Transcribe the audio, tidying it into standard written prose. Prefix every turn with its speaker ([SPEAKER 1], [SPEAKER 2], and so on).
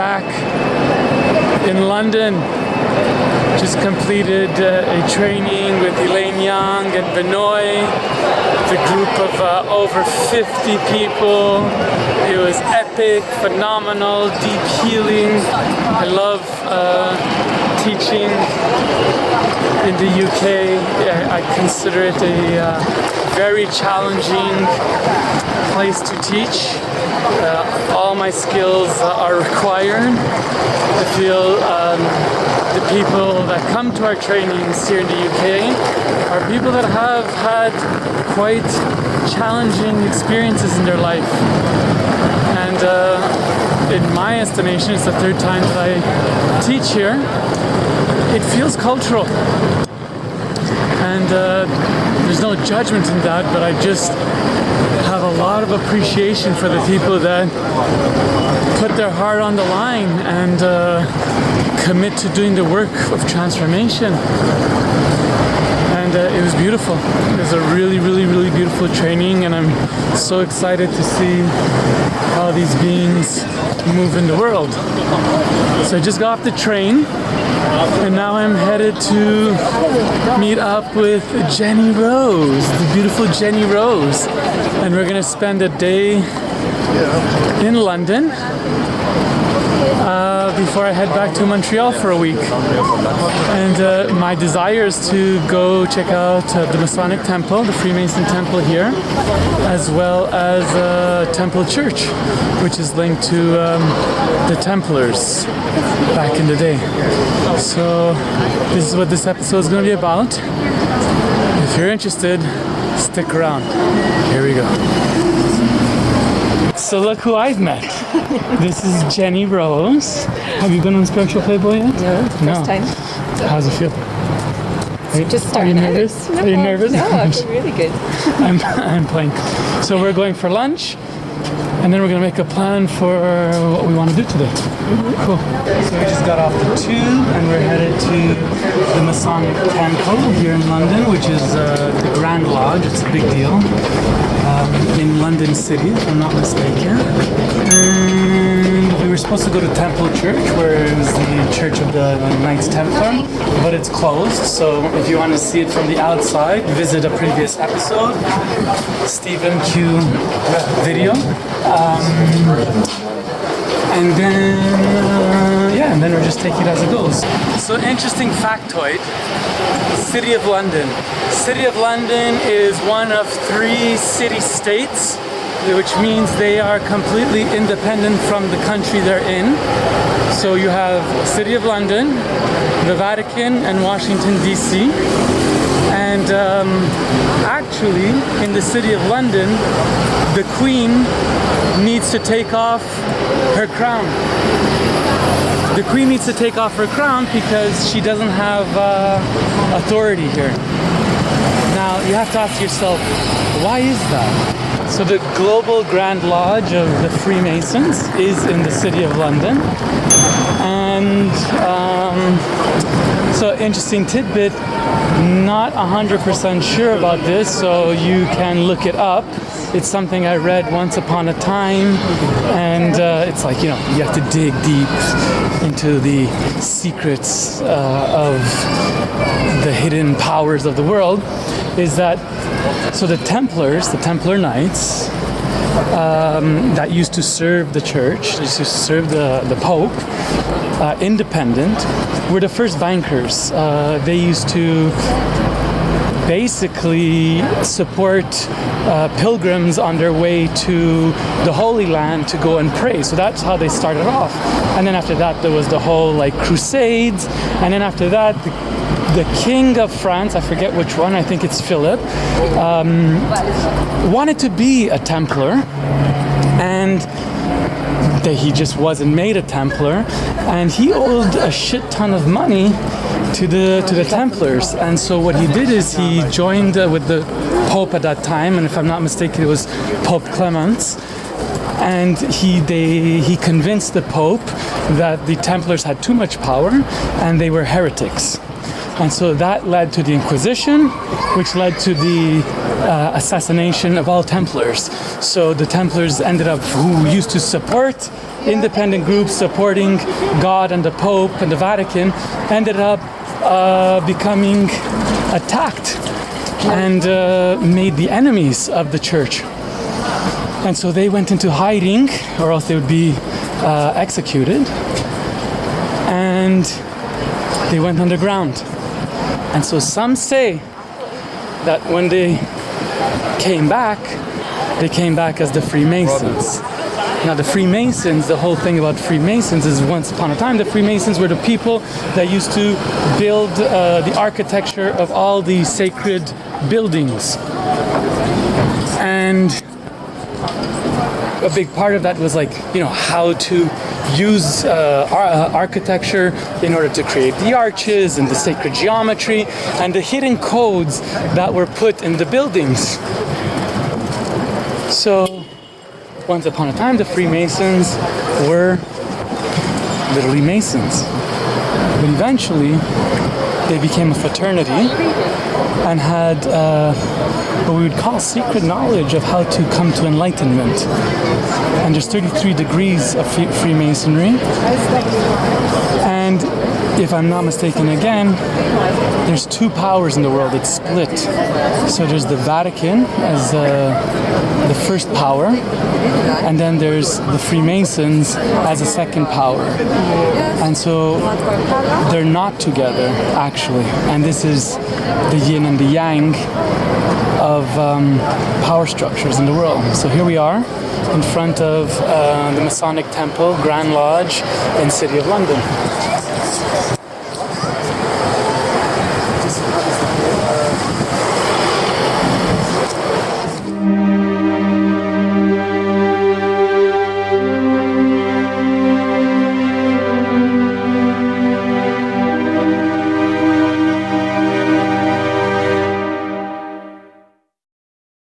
[SPEAKER 1] back in London. Just completed a training with Elaine Young and Benoit, the group of over 50 people. It was epic, phenomenal, deep healing. I love teaching in the UK. I consider it a very challenging place to teach. All my skills are required. I feel the people that come to our trainings here in the UK are people that have had quite challenging experiences in their life. And in my estimation, it's the third time that I teach here. It feels cultural. And there's no judgment in that, but I just have a lot of appreciation for the people that put their heart on the line and commit to doing the work of transformation. And it was beautiful. It was a really, really, really beautiful training, and I'm so excited to see how these beings move in the world. So I just got off the train, and now I'm headed to meet up with Jenny Rose, the beautiful Jenny Rose. And we're gonna spend a day in London before I head back to Montreal for a week. And my desire is to go check out the Masonic Temple, the Freemason Temple here, as well as Temple Church, which is linked to the Templars back in the day. So this is what this episode is going to be about. If you're interested, stick around. Here we go. So look who I've met. This is Jenny Rose. Have you been on Spiritual Playboy yet?
[SPEAKER 2] No, first time.
[SPEAKER 1] How's it feel?
[SPEAKER 2] Just starting.
[SPEAKER 1] Are you nervous?
[SPEAKER 2] No,
[SPEAKER 1] Are you nervous?
[SPEAKER 2] No, I feel really good.
[SPEAKER 1] I'm playing. So we're going for lunch, and then we're going to make a plan for what we want to do today. Cool. So we just got off the tube, and we're headed to the Masonic Temple here in London, which is the Grand Lodge. It's a big deal. In London City, if I'm not mistaken. And we were supposed to go to Temple Church, where it was the Church of the Knights Templar, but it's closed. So if you want to see it from the outside, visit a previous episode, Stephen Q video. And then we'll just take it as it goes. So interesting factoid, City of London. City of London is one of 3 city-states, which means they are completely independent from the country they're in. So you have City of London, the Vatican, and Washington, D.C. And actually, in the City of London, the Queen needs to take off her crown. The Queen needs to take off her crown because she doesn't have authority here. Now, you have to ask yourself, why is that? So the Global Grand Lodge of the Freemasons is in the City of London. And so interesting tidbit, not 100% sure about this, so you can look it up. It's something I read once upon a time, and it's like, you have to dig deep into the secrets of the hidden powers of the world. Is that, so the Templars, the Templar Knights, that used to serve the church, used to serve the Pope, independent, were the first bankers. They used to basically support pilgrims on their way to the Holy Land to go and pray. So that's how they started off. And then after that, there was the whole crusades. And then after that, the King of France, I forget which one, I think it's Philip, wanted to be a Templar, and he just wasn't made a Templar, and he owed a shit ton of money to the Templars. And so what he did is he joined with the Pope at that time, and if I'm not mistaken, it was Pope Clement. And he convinced the Pope that the Templars had too much power and they were heretics. And so that led to the Inquisition, which led to the assassination of all Templars. So the Templars ended up, who used to support independent groups supporting God and the Pope and the Vatican, ended up becoming attacked and made the enemies of the church. And so they went into hiding, or else they would be executed. And they went underground. And so some say that when they came back as the Freemasons. Now the Freemasons, the whole thing about Freemasons is once upon a time, the Freemasons were the people that used to build the architecture of all the sacred buildings. And a big part of that was like, how to use architecture in order to create the arches and the sacred geometry and the hidden codes that were put in the buildings. So, once upon a time, the Freemasons were literally Masons. But eventually, they became a fraternity and had what we would call secret knowledge of how to come to enlightenment. And there's 33 degrees of Freemasonry. And if I'm not mistaken again, there's two powers in the world. It's split. So there's the Vatican as the first power, and then there's the Freemasons as a second power. And so they're not together, actually. And this is the yin and the yang of power structures in the world. So here we are in front of the Masonic Temple, Grand Lodge in the City of London.